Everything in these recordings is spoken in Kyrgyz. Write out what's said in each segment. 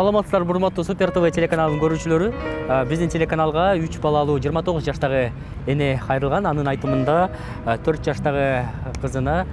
Саламатсыздар, урматтуу Супер ТВ телеканалынын көрүүчүлөрү. Биздин телеканалга 3 балалуу 29 жаштагы эне кайрылган. Анын айтымында 4 жаштагы кызына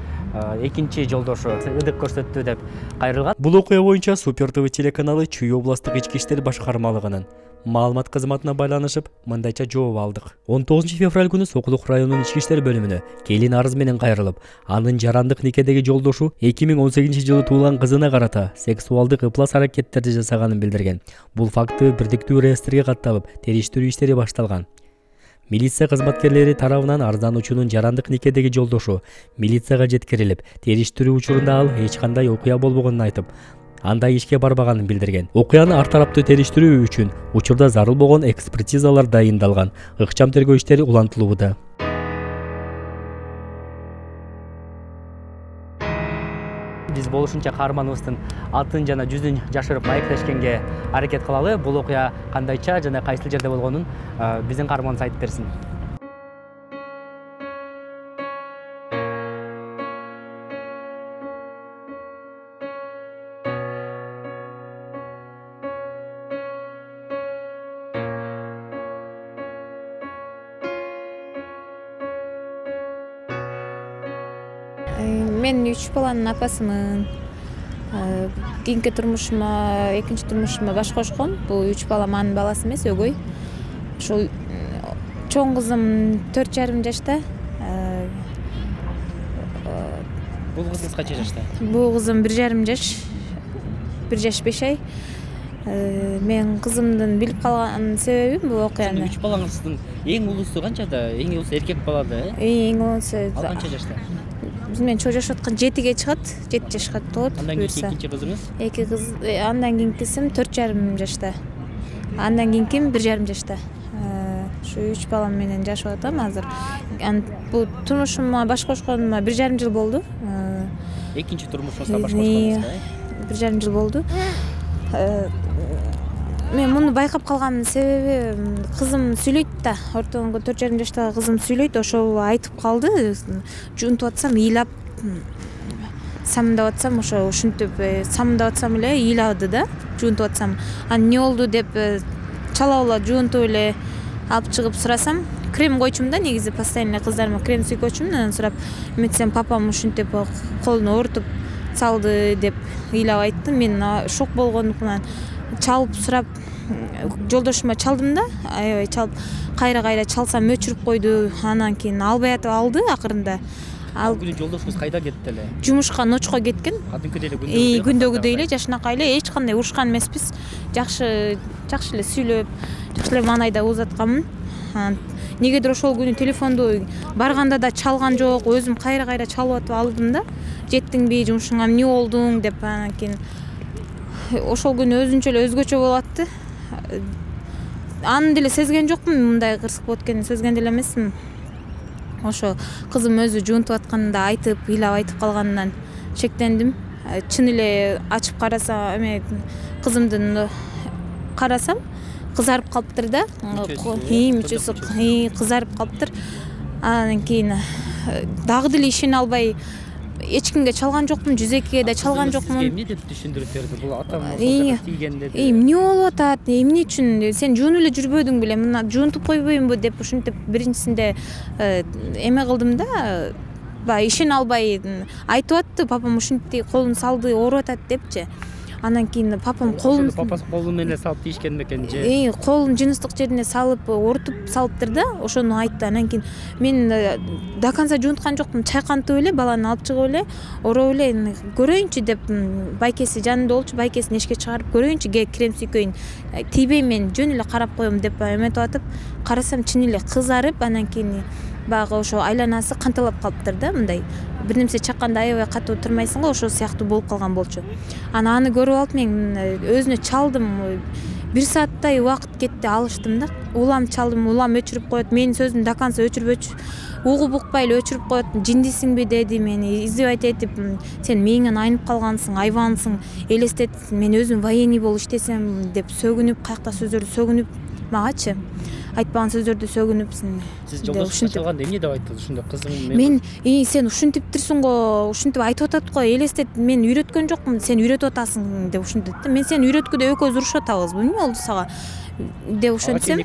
экинчи жолдошу ыдык көрсөттү деп кайрылган. Бул окуя боюнча Супер ТВ телеканалы Чүй областык ички иштер башкармалыгынын маалымат кызматына байланышып, мындайча жооп алдык. 19 февраль күнү Сокулук районунун ички иштер бөлүмүнө келин арыз менен кайрылып, анын жарандык никедеги жолдошу 2018-жылы туулган кызына карата сексуалдык ыплас аракеттерди жасаганын билдирген. Бул факты бирдиктүү реестрге катталып, териштирүү иштери башталган. Милиция кызматкерлери тарабынан арыздануучунун жарандык никедеги жолдошу милицияга жеткирилип, териштирүү учурунда ал эч кандай окуя болбогонун айтып, андай ишке барбаганын билдирген. Окуяны ар тараптуу териштирүү үчүн учурда зарыл болгон экспертизалар дайындалган. Ыкчам тергөө иштери улантылууда. Биз болушунча каарманыбыздын атын жана жүзүн жашырып маектешкенге аракет кылалы. Бул окуя кандайча жана кайсыл жерде болгонун биздин каарманыбыз айтып берсин. Мен 3 баланын апасымын. Кийинки турмушума, экинчи турмушума баш кошкон. Бул 3 бала манын баласы эмес, өгөй. Ошол чоң кызым 4,5 жашта. Бул кызыңыз канча жашта? Бул кызым 1,5 жаш. 1 жаш 5 ай. Мен кызымдын билип калган себебим бул окуяны. 3 балаңыздын эң улуусу канчада? Эң улуусу эркек бала да, Эң улуусу. Ал канча жашта? Мен чоң жашап аткан 7ге чыгат, 7 жашка толот. Андан кийинки экинчи кызыңыз? Эки кыз, андан кийинкисим 4,5 жашта. Андан кийинким 1,5 жашта. Şu 3 balam менен жашап атам азыр. Бул турмушума баш кошконума 1,5 жыл болду. Экинчи турмушуңузга баш кошконуңузга? 1,5 жыл болду. Мен муну байкап калганымдын себеби кызым сүйлөйт да. Ортоңго 4,5 жаштагы кызым сүйлөйт, ошол айтып калды. Жунтуп атсам, ыйлап самдап атсам, ушинтип самдап атсам эле ыйлады да. Жунтуп атсам, эмне болду деп чалап жунтуп эле алып чыгып сурасам, крем койчумун да, негизи постоянно кыздарыма крем сүйкөчүмүн, анан сурап, эметсем папам ушинтип колуну оорутуп салды деп ыйлап айтты. Мен шок болгондуктан чалып сурап, жолдошума чалдым да, аябай чалып, кайра чалсам өчүрүп койду. Анан кийин албай атып алды акырында. Ал күнү жолдошуңуз кайда кетти эле? Жумушка, ночко кеткен. Кадимкидей эле күндөгүдөй эле жашынакай эле, эч кандай урушкан эмеспиз. Жакшы эле сүйлөп, жакшы эле маанайда узатканмын. Негедир ошол күнү телефонду барганда да чалган жок, өзүм кайра чалып атып алдым да. Жеттиңби жумушуңа, эмне болдуң деп. Анан кийин ошол күнү өзүнчө эле өзгөчө болуп атты. Аны деле сезген жокмун, мындай кырсык болуп экенин сезген деле эмесмин. Ошо кызым өзү жуунтуп атканда айтып, ыйлап айтып калганынан шектендим. Чын эле ачып карасам, кызымдын карасам, кызарып калыптыр да. Мүчөсү кызарып калыптыр. Анан кийин дагы деле ишене албай, эч кимге чалган жокмун, 102ге да чалган жокмун. Эмне деп түшүндүрүп берди? Бул атам тийген деди. Эмне болуп атат? Эмне үчүн? Сен жуунуп эле жүрбөдүң беле? Мына жуунтуп койбоймунбу деп ушинтип биринчисинде эме кылдым да. Баягы ишене албай айтып атты, папам ушинтип колун салды, ооруп атат депчи. Анан кийин папам колун менен салып тийишкен бекен же? Колун жыныстык жерине салып, оорутуп салыптыр да. Ошону айтты. Анан кийин мен до конца жуунткан жокмун, чайкантып эле баланы алып чыгып эле, ороп эле көрөйүнчү деп, байкеси жанында болчу, байкесин эшикке чыгарып көрөйүнчү, крем сүйкөйүн. Тийбейм, мен жөн эле карап коем деп эметип атып, карасам чын эле кызарып, анан кийин баягы ошо айланасы канталап калыптыр да, мындай. Бир нерсе чакканда аябай катуу турмайсың го, ошол сыяктуу болуп калган болчу. Аны көрүп алып мен өзүнө чалдым. 1 сааттай убакыт кетти, алыштым да. Улам чалдым, улам өчүрүп коет. Менин сөзүм до конца өчүрүп угуп укпай эле өчүрүп коет. Жиндисиңби деди, мени издебайт этип, сен мээңен айнып калгансың, айбансың, элестетсиң, мен өзүм военный болуп иштесем деп сөгүнүп, каякта сөздөрдү сөгүнүп магачы. айтпаган сөздөрдү сөгүнүп Сиз жолдошуңузга чалганда эмне деп айттыңыз? Ушундай кызым мен сен ушинтиптирсиң го, ушинтип айтып атат го, элестет, мен үйрөткөн жокмун, сен үйрөтүп атасың деп ушинтет да. Мен сени үйрөткүдө экөөбүз урушуп атабызбы, эмне болду сага деп ушентсем,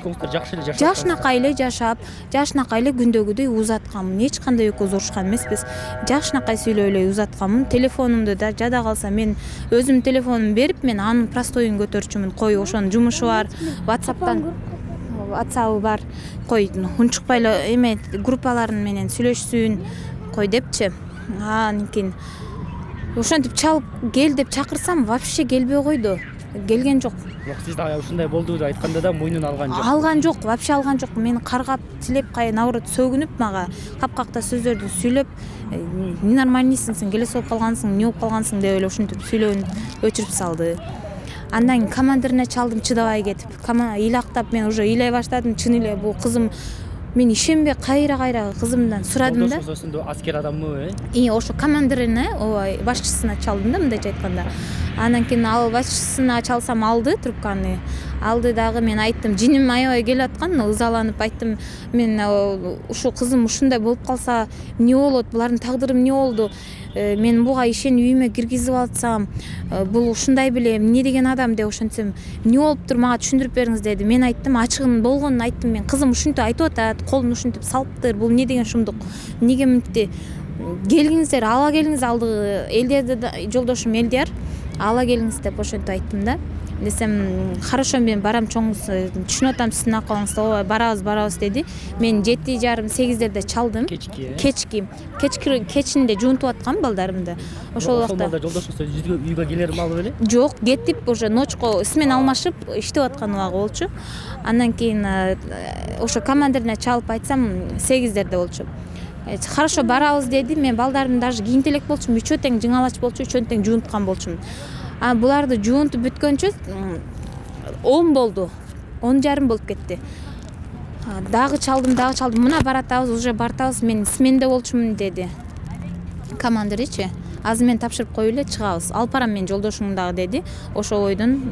жакшынакай эле жашап, жакшынакай эле күндөгүдөй узатканмын. Эч кандай экөөбүз урушкан эмеспиз. Жакшынакай сүйлөп эле узатканмын. Телефонумду да жада калса мен өзүмдүн телефонумду берип, мен анын простоюн көтөрчүмүн. Кой ошонун жумушу бар, WhatsApp бар. Кой унчукпай эле эме группаларын менен сүйлөшсүн, кой депчи. Анан кийин ошентип чалып кел деп чакырсам, вообще келбей койду. Келген жок. Бирок сиз ушундай болду деп айтканда да мойнун алган жок. Алган жок, вообще алган жок. Мени каргап, тилеп, наоборот сөгүнүп мага капкакта сөздөрдү сүйлөп, ненормальныйсың, сен келес болуп калгансың, эмне болуп калгансың деп эле ушинтип сүйлөөнүп өчүрүп салды. Андан кийин командирине чалдым чыдабай кетип. Ыйлактап мен уже ыйлай баштадым. Чын эле бул кызым, мен ишенбей кайра кызымдан сурадым да. Ошондо аскер адаммы? Ошо командирине, башчысына чалдым да, мындайча айтканда. Анан кийин ал башчысына чалсам алды трубканы. Алды дагы мен айттым, жиним аябай келаткан, ызаланып айттым, мен ушул кызым ушундай болуп калса эмне болот, булардын тагдыры эмне болду? Мен буга ишенип үйүмө киргизип алсам, бул ушундай беле эмне деген адам деп ошентсем, эмне болуптур, мага түшүндүрүп бериңиз деди. Мен айттым, ачыгын болгонун айттым, мен кызым ушинтип айтып атат, колун ушинтип салыптыр, бул эмне деген шумдук, эмнеге мынтти? Келиңиздер, ала келиңиз, алды Элдиярды жолдошум Элдияр, ала келиңиз деп ошентип айттым да. Десем, хорошо, мен барам, чоңуз түшүнүп атам сиздин акыбыңызды, ооба барабыз деди. Мен 7:30-8:00 чалдым. Кечинде жуунтуп аткам балдарымды. Ошол убакта жолдошуңуз үйгө келер маалы беле? Жок, кетип уже ночко смена алмашып иштеп аткан убагы болчу. Андан кийин ошо командирине чалып айтсам 8:00 болчу. Хорошо, барабыз деди. Мен балдарым даже кийинте элек болчумун, үчөө тең жыңалач болчу, үчөө тең жуунткан болчумун. Буларды жуунтуп бүткөнчө 10 болду. 10:30 болуп кетти. Дагы чалдым, мына баратабыз, уже бартабыз, мен сменде болчумун деди. Командиричи, азыр мен тапшырып коюп эле чыгабыз. Алып барам мен жолдошуң дагы деди. Ошо бойдон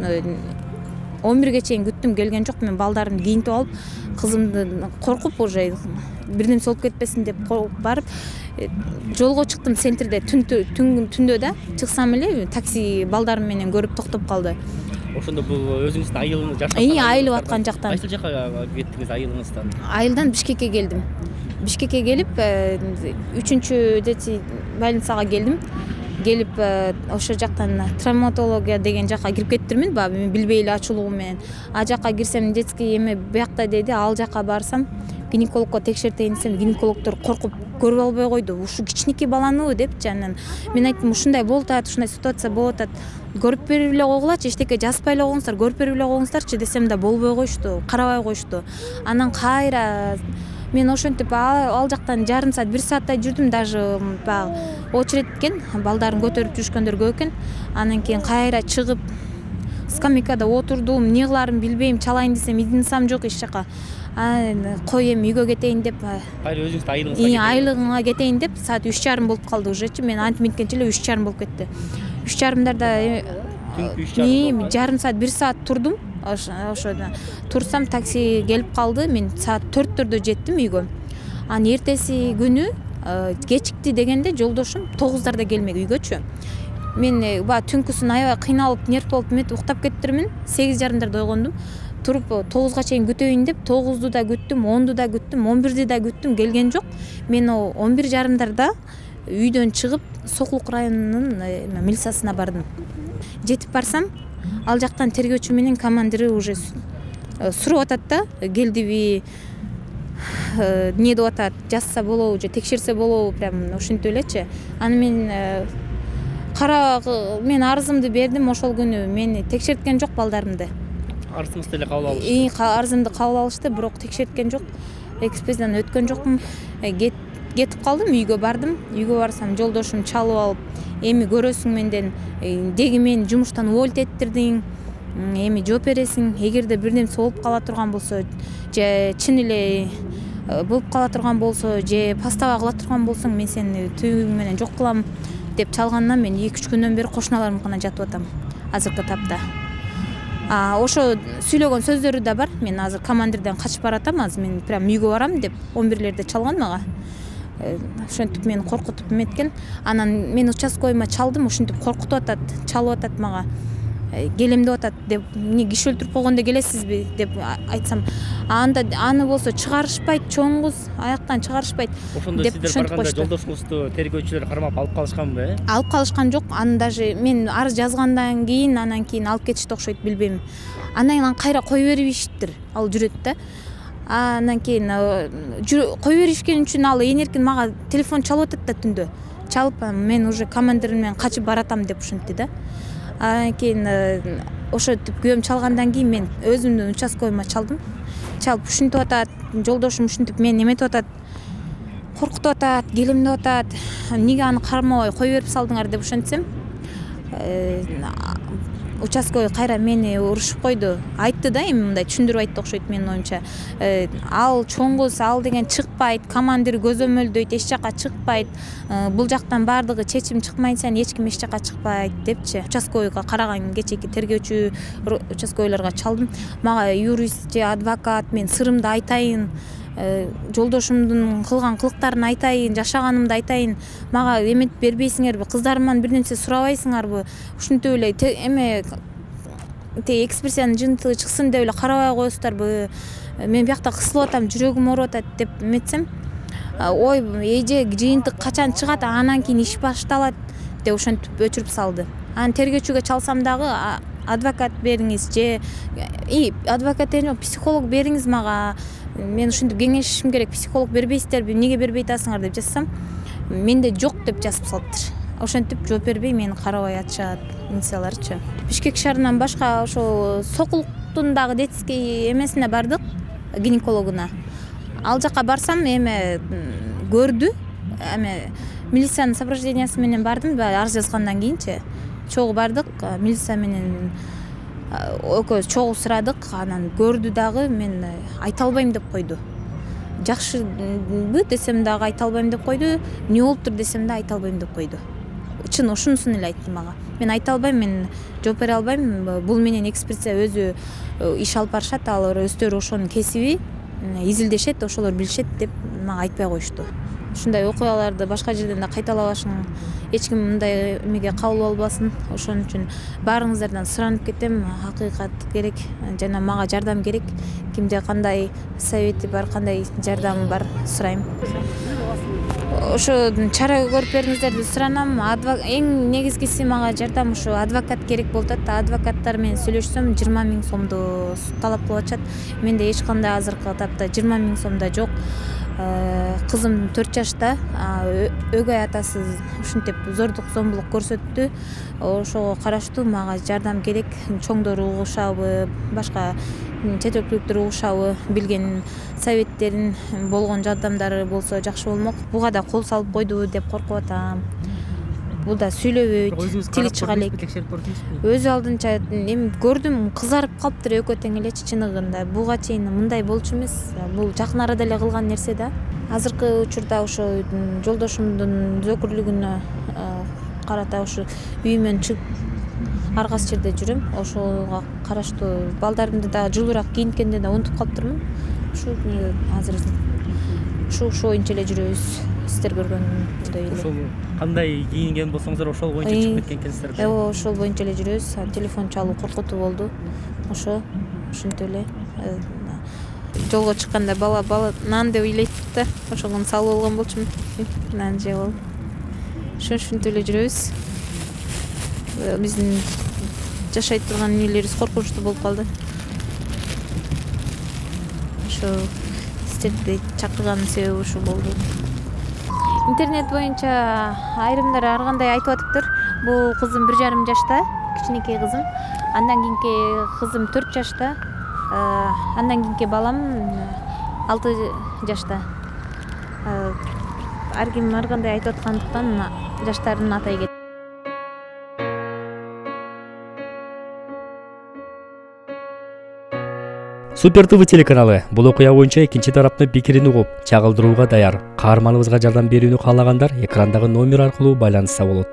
11-ге чейин күттүм, келген жок. Мен балдарымды кийинтип алып, кызымды коркуп уже бирден болуп кетпесин деп барып жолго чыктым. Центрде түндө да чыксам эле такси балдарым менен көрүп токтоп калды. Ошондо бул өзүңүздүн айылыңыз жашап айылып аткан жактан. Кайсы жака кеттиңиз айылыңыздан? Айылдан Бишкекке келдим. Бишкекке келип 3-дети больницага келдим. Келип ошо жактан травматология деген жака кирип кеттирмин, мен билбей эле ачуулугум менен. А жака кирсем детский эме буякта деди, ал жака барсам гинекологко текшертейин десем, гинекологдор коркуп көрүп албай койду. Ушу кичинекей баланыбы депчи. Анан мен айттым, ушундай болуп атат, ушундай ситуация болуп атат. Көрүп берип эле койгулачы, эчтеке жазбай эле коюңуздар, көрүп берип эле коюңуздарчы десем да болбой коюшту, карабай коюшту. Анан кайра мен ошентип ал жактан жарым саат, 1 сааттай жүрдүм, даже баягы очередь экен, балдарын көтөрүп жүрүшкөндөр көп экен. Анан кийин кайра чыгып скамейкада отурдум, эмне кыларымды билбейм, чалайын десем идинсам жок эч жака. Кой эми үйгө кетейин деп, кайра өзүңүздүн айылыңа кетейин деп, саат 3:30 болуп калды ужечи. Мен антип минткенче эле 3:30 болуп кетти. 3:30 жарым саат, 1 саат турдум. Ошодо турсам такси келип калды. Мен саат 4:00 жеттим үйгө. Анан эртеси күнү кечикти дегенде жолдошум 9:00 келмек үйгөчү. Мен түнкүсүн аябай кыйналып, нерв болуп уктап кеттирмин. 8:30 ойгондум. Туруп 9-га чейин күтөйүн деп 9-ду да күттүм, 10-ду да күттүм, 11-ди да күттүм, келген жок. Мен 11:30 үйдөн чыгып Сокулук районунун милициясына бардым. Жетип барсам, ал жактан тергөөчү менен командири уже сурап атат да, келдиби, эмне деп атат, жазса болобу же текшерсе болобу, прям ушинтип элечи. Аны мен мен арызымды бердим ошол күнү. Мени текшерткен жок балдарымды. Арызыңызды эле кабыл алышты. Арызымды кабыл алышты, бирок текшерткен жок. Экспертизадан өткөн жокмун. Кетип калдым, үйгө бардым. Үйгө барсам жолдошум чалып алып, эми көрөсүң менден, деги мени жумуштан уволить эттирдиң, эми жооп бересиң, эгерде бирдемсе болуп кала турган болсо, же чын эле болуп кала турган болсо, же постава кыла турган болсоң, мен сени түйүгүң менен жок кылам деп чалгандан мен 2-3 күндөн бери кошуналарым гана жатып атам азыркы тапта. Ошо сүйлөгөн сөздөрү да бар. Мен азыр командирден качып баратам, азыр мен прям үйгө барам деп 11лерде чалган мага. Ошентип мени коркутуп эметкен. Анан мен участкойума чалдым, ушинтип коркутуп атат, чалып атат мага. Келем деп атат деп, эмне киши өлтүрүп койгондо келесизби деп айтсам, аны болсо чыгарышпайт, чоң кыз, аяктан чыгарышпайт деп ушинтип койушту. Жолдошуңузду тергөөчүлөр кармап алып калышканбы? Алып калышкан жок. Аны даже мен арыз жазгандан кийин, анан кийин алып кетишти окшойт, билбейм. Анан кайра кое беришиптир. Ал жүрөт да. Анан кийин кое беришкен үчүн ал энеркин мага телефон чалып атат да түндө. Чалып, мен уже командирим менен качып баратам деп ушинтти да. Анан кийин ошентип күйөөм чалгандан кийин мен өзүмдүн участкойума чалдым. Чалып ушинтип атат, жолдошум ушинтип мени эметип атат, коркутуп атат, келем деп атат. Эмнеге аны кармабай кое берип салдыңар деп ошентсем, участкой кайра мени урушуп койду. Айтты да, эми мындай түшүндүрүп айтты окшойт менин оюмча. Ал чоң кыз, ал деген чыкпайт, командир көзөмөлдөйт, эч жака чыкпайт. Бул жактан бардыгы чечим чыкмайсаң эч ким эч жака чыкпайт депчи. Участкойго караган кечеки тергөөчү участкойлорго чалдым. Мага юрист же адвокат, мен сырымды айтайын, жолдошумдун кылган кылыктарын айтайын, жашаганымды айтайын. Мага эметип бербейсиңерби, кыздарыман бир нерсе сурабайсыңарбы? Ушинтип эле эме экспрессиянын жыйынтыгы чыксын деп эле карабай коесуздарбы? Мен биякта кысылып атам, жүрөгүм ооруп атат деп эметсем, ой, эже жыйынтык качан чыгат, анан кийин иш башталат деп ошентип өчүрүп салды. Анан тергөөчүгө чалсам дагы адвокат бериңиз же адвокат эмес, психолог бериңиз мага. Мен ушинтип кеңешишим керек, психолог бербейсиздерби, эмнеге бербей атасыңар деп жазсам, менде жок деп жазып салыптыр. Ошентип жооп бербей мени карабай атышат иницияларчы. Бишкек шаарынан башка ошо Сокулуктун дагы детский эмесине бардык, гинекологуна. Ал жака барсам эме көрдү, эме милициянын сопровождениясы менен бардым, арыз жазгандан кийинчи. Чогуу бардык, милиция менен экөөбүз чогуу сурадык, анан көрдү дагы, мен айта албайм деп койду. Жакшыбы десем дагы айта албайм деп койду, эмне болуптур десем да айта албайм деп койду. Чын ошонусун эле айтты мага. Мен айта албайм, мен жооп бере албайм. Бул менен экспрессия өзү иш алып барышат, алар өздөрү ошонун кесиби, изилдешет, ошолор билишет деп мага айтпай коюшту. Ушундай окуяларды башка жерден да кайталабашын, эч ким мындай эмеге кабыл албасын. Ошон үчүн баарыңыздардан суранып кетем, акыйкат керек жана мага жардам керек. Кимде кандай совети бар, кандай жардамы бар сурайм. Ошо чара көрүп бериңиздерди суранам. Эң негизгиси мага жардам ушу адвокат керек болуп атат. Адвокаттар менен сүйлөшсөм 20 000 сомду талап кылып атышат. Менде эч кандай азыркы этапта 20 000 сом да жок. Кызым 4 жашта, өгөй атасы ушинтип зордук зомбулук көрсөттү. Ошого караштуу мага жардам керек. Чоңдор угушабы, башка чет өлкөлүктөр угушабы, билген советтерин, болгон жардамдары болсо жакшы болмок. Буга да кол салып койду деп коркуп атам. Бул да сүйлөбөйт, тили чыга элек. Өз алдынча эми көрдүм, кызарып калыптыр экөө тең элечи чыныгында. Буга чейин мындай болчу эмес. Бул жакын арада эле кылган нерсе да. Азыркы учурда ошо жолдошумдун зөкүрлүгүнө карата ошо үйүмөн чыгып ар кайсы жерде жүрөм. Ошого караштуу балдарымды да жылуураак кийинткенде да унутуп калыптырмын. Ушу азыр ушу боюнча эле жүрөбүз. Сиздер көргөндөй эле. Ошол кандай кийинген болсоңуздар ошол боюнча чыгып кеткен экенсиздер да. Ошол боюнча эле жүрөбүз. Телефон чалуу коркутуу болду. Ошентип эле жолго чыкканда бала нан деп ыйлайт да. Ошону салып алган болчумун. Нан жеп алып. Ушинтип эле жүрөбүз. Биздин жашай турган эмелерибиз коркунучтуу болуп калды. Ошо сиздерди чакырганын себеби ушу болду. Интернет боюнча айрымдар ар кандай айтып атыптыр. Бул кызым 1,5 жашта, кичинекей кызым. Андан кийинки кызым 4 жашта. Андан кийинки балам 6 жашта. Ар ким ар кандай айтып аткандыктан жаштарын атай кетти. Супер ТВ телеканалы бул окуя боюнча экинчи тараптын пикирин угуп, чагылдырууга даяр. Каарманыбызга жардам берүүнү каалагандар экрандагы номер аркылуу байланышса болот.